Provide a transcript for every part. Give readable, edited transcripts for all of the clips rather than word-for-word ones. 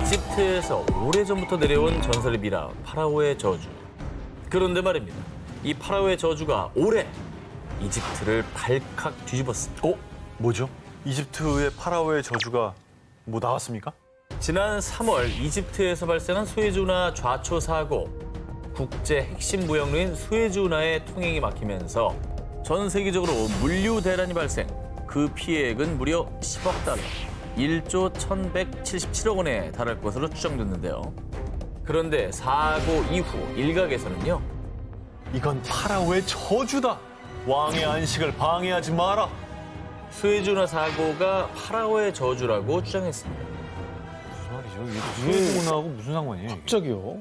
이집트에서 오래전부터 내려온 전설의 미라 파라오의 저주. 그런데 말입니다. 이 파라오의 저주가 올해 이집트를 발칵 뒤집었습니다. 뭐죠? 이집트의 파라오의 저주가 뭐 나왔습니까? 지난 3월 이집트에서 발생한 수에즈운하 좌초 사고, 국제 핵심 무역로인 수에즈운하의 통행이 막히면서 전 세계적으로 물류 대란이 발생. 그 피해액은 무려 10억 달러, 1조 1,177억 원에 달할 것으로 추정됐는데요. 그런데 사고 이후 일각에서는요. 이건 파라오의 저주다. 왕의 안식을 방해하지 마라. 수에즈운하 사고가 파라오의 저주라고 주장했습니다. 무슨 말이죠? 이게 수에즈운하고 무슨 상관이에요? 갑자기요?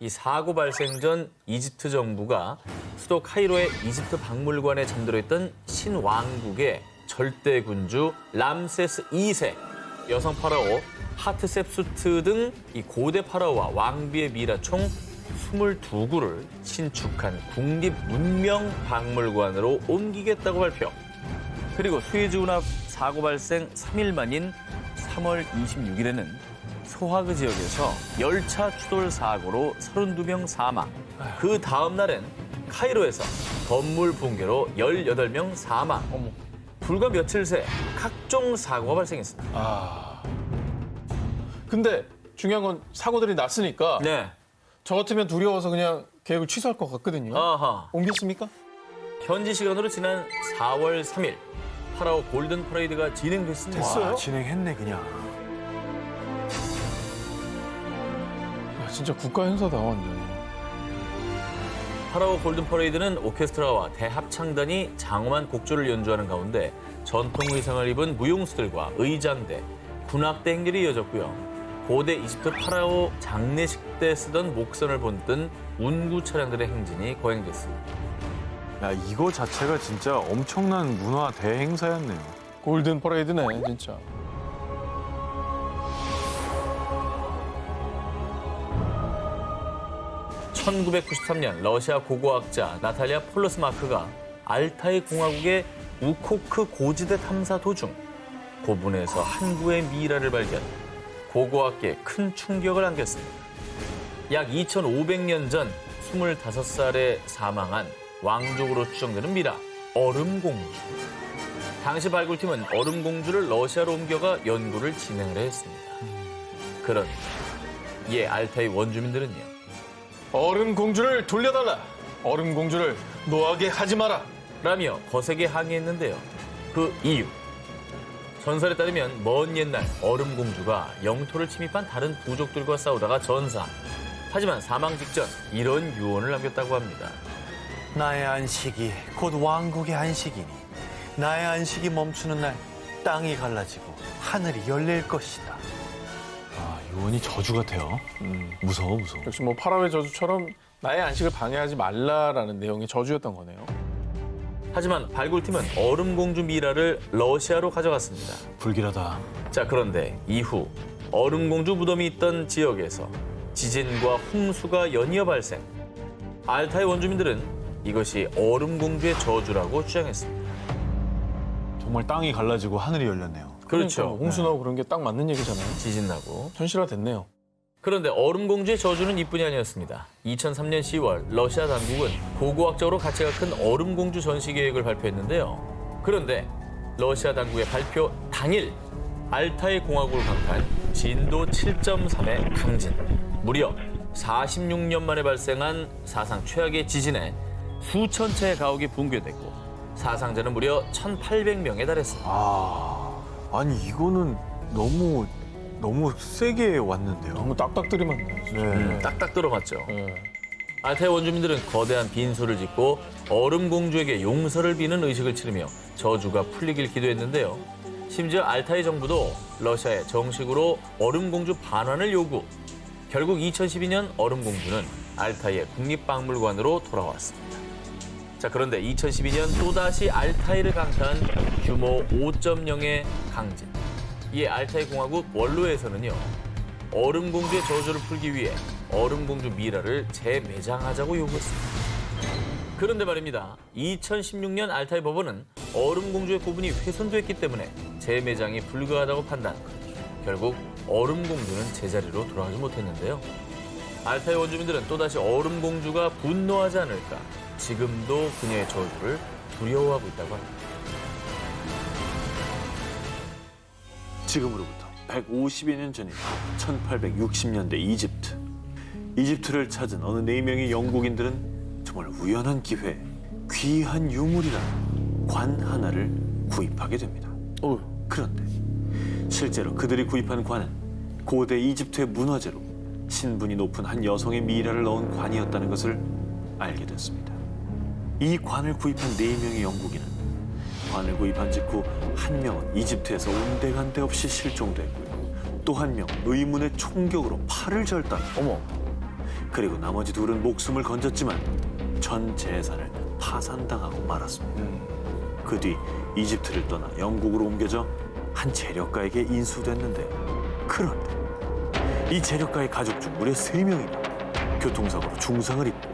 이 사고 발생 전 이집트 정부가 수도 카이로의 이집트 박물관에 잠들어 있던 신왕국의 절대 군주 람세스 2세, 여성 파라오 하트셉수트 등 이 고대 파라오와 왕비의 미라 총 22구를 신축한 국립문명박물관으로 옮기겠다고 발표. 그리고 수에즈운하 사고 발생 3일 만인 3월 26일에는 소하그 지역에서 열차 추돌 사고로 32명 사망. 그 다음 날엔 카이로에서 건물 붕괴로 18명 사망. 불과 며칠 새 각종 사고가 발생했습니다. 근데 중요한 건 사고들이 났으니까 네. 저 같으면 두려워서 그냥 계획을 취소할 것 같거든요. 아하. 옮겼습니까? 현지 시간으로 지난 4월 3일 파라오 골든 퍼레이드가 진행됐습니다. 됐어요? 와, 진행했네 그냥. 야, 진짜 국가 행사다 완전히. 파라오 골든 퍼레이드는 오케스트라와 대합창단이 장엄한 곡조를 연주하는 가운데 전통 의상을 입은 무용수들과 의장대, 군악대 행렬이 이어졌고요. 고대 이집트 파라오 장례식 때 쓰던 목선을 본뜬 운구 차량들의 행진이 거행됐습니다. 야, 이거 자체가 진짜 엄청난 문화 대행사였네요. 골든 퍼레이드네 진짜. (1993년) 러시아 고고학자 나탈리아 폴로스마크가 알타이 공화국의 우코크 고지대 탐사 도중 고분에서 한 구의 미이라를 발견, 고고학계에 큰 충격을 안겼습니다. 약 2,500년 전 25살에 사망한 왕족으로 추정되는 미라, 얼음공주. 당시 발굴팀은 얼음공주를 러시아로 옮겨가 연구를 진행을 했습니다. 그런데 이에 알타이 원주민들은요. 얼음 공주를 돌려달라. 얼음 공주를 노하게 하지 마라. 라며 거세게 항의했는데요. 그 이유. 전설에 따르면 먼 옛날 얼음공주가 영토를 침입한 다른 부족들과 싸우다가 전사. 하지만 사망 직전 이런 유언을 남겼다고 합니다. 나의 안식이 곧 왕국의 안식이니 나의 안식이 멈추는 날 땅이 갈라지고 하늘이 열릴 것이다. 아, 유언이 저주 같아요. 무서워. 역시 뭐 파라오의 저주처럼 나의 안식을 방해하지 말라라는 내용의 저주였던 거네요. 하지만 발굴팀은 얼음공주 미라를 러시아로 가져갔습니다. 불길하다. 자, 그런데 이후 얼음공주 무덤이 있던 지역에서 지진과 홍수가 연이어 발생. 알타이 원주민들은 이것이 얼음공주의 저주라고 주장했습니다. 정말 땅이 갈라지고 하늘이 열렸네요. 그렇죠. 그러니까 뭐 홍수 나고 그런 게 딱 맞는 얘기잖아요. 지진 나고. 현실화 됐네요. 그런데 얼음공주의 저주는 이뿐이 아니었습니다. 2003년 10월 러시아 당국은 고고학적으로 가치가 큰 얼음공주 전시 계획을 발표했는데요. 그런데 러시아 당국의 발표 당일 알타이 공화국을 강타한 진도 7.3의 강진. 무려 46년 만에 발생한 사상 최악의 지진에 수천 채의 가옥이 붕괴됐고 사상자는 무려 1,800명에 달했습니다. 아니 이거는 너무 세게 왔는데요. 너무 딱딱 들이맞네. 네. 딱딱 들어맞죠. 네. 알타이 원주민들은 거대한 빈소를 짓고 얼음공주에게 용서를 비는 의식을 치르며 저주가 풀리길 기도했는데요. 심지어 알타이 정부도 러시아에 정식으로 얼음공주 반환을 요구. 결국 2012년 얼음공주는 알타이의 국립박물관으로 돌아왔습니다. 자, 그런데 2012년 또다시 알타이를 강타한 규모 5.0의 강진. 이에 알타이 공화국 원로에서는요. 얼음공주의 저주를 풀기 위해 얼음공주 미라를 재매장하자고 요구했습니다. 그런데 말입니다. 2016년 알타이 법원은 얼음공주의 고분이 훼손됐기 때문에 재매장이 불가하다고 판단. 결국 얼음공주는 제자리로 돌아가지 못했는데요. 알타의 원주민들은 또다시 얼음공주가 분노하지 않을까 지금도 그녀의 저주를 두려워하고 있다고 합니다. 지금으로부터 150여 년 전인 1860년대 이집트. 이집트를 찾은 어느 4명의 영국인들은 정말 우연한 기회에 귀한 유물이라는 관 하나를 구입하게 됩니다. 그런데 실제로 그들이 구입한 관은 고대 이집트의 문화재로 신분이 높은 한 여성의 미라를 넣은 관이었다는 것을 알게 됐습니다. 이 관을 구입한 4명의 영국인은 관을 구입한 직후 한 명은 이집트에서 온데간데 없이 실종됐고요. 또 한 명은 의문의 총격으로 팔을 절단. 그리고 나머지 둘은 목숨을 건졌지만 전 재산을 파산당하고 말았습니다. 그 뒤 이집트를 떠나 영국으로 옮겨져 한 재력가에게 인수됐는데요. 그런데 이 재력가의 가족 중 무려 3명이나 교통사고로 중상을 입고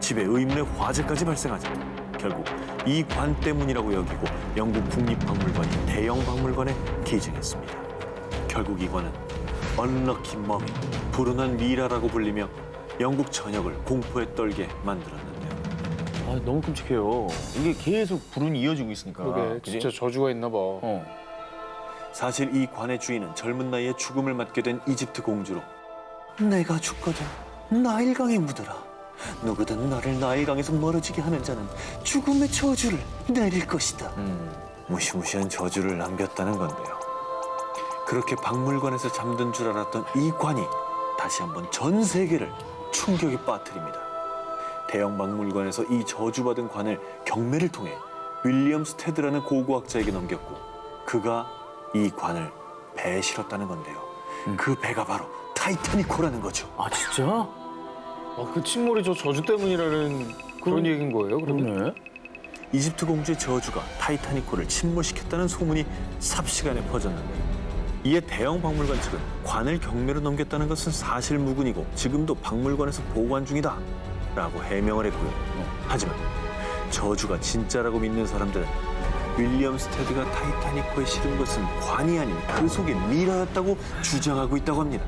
집에 의문의 화재까지 발생하자 결국 이 관 때문이라고 여기고 영국 국립박물관이 대형 박물관에 기증했습니다. 결국 이 관은 언럭키 머미, 불운한 미라라고 불리며 영국 전역을 공포에 떨게 만들었는데요. 아, 너무 끔찍해요. 이게 계속 불운이 이어지고 있으니까. 그게 그지? 진짜 저주가 있나 봐. 사실 이 관의 주인은 젊은 나이에 죽음을 맞게 된 이집트 공주로 내가 죽거든 나일강에 묻어라. 누구든 너를 나일강에서 멀어지게 하는 자는 죽음의 저주를 내릴 것이다. 무시무시한 저주를 남겼다는 건데요. 그렇게 박물관에서 잠든 줄 알았던 이 관이 다시 한번 전 세계를 충격에 빠뜨립니다. 대형 박물관에서 이 저주받은 관을 경매를 통해 윌리엄 스테드라는 고고학자에게 넘겼고 그가 이 관을 배에 실었다는 건데요. 그 배가 바로 타이타닉호라는 거죠. 아, 진짜? 그 침몰이 저 저주 때문이라는 그런 얘기인 거예요, 그러면? 그러네. 이집트 공주의 저주가 타이타닉호를 침몰시켰다는 소문이 삽시간에 퍼졌는데 이에 대형 박물관 측은 관을 경매로 넘겼다는 것은 사실무근이고 지금도 박물관에서 보관 중이다 라고 해명을 했고요. 하지만 저주가 진짜라고 믿는 사람들은 윌리엄 스테드가 타이타닉호에 실은 것은 관이 아닌 그 속에 미라였다고 주장하고 있다고 합니다.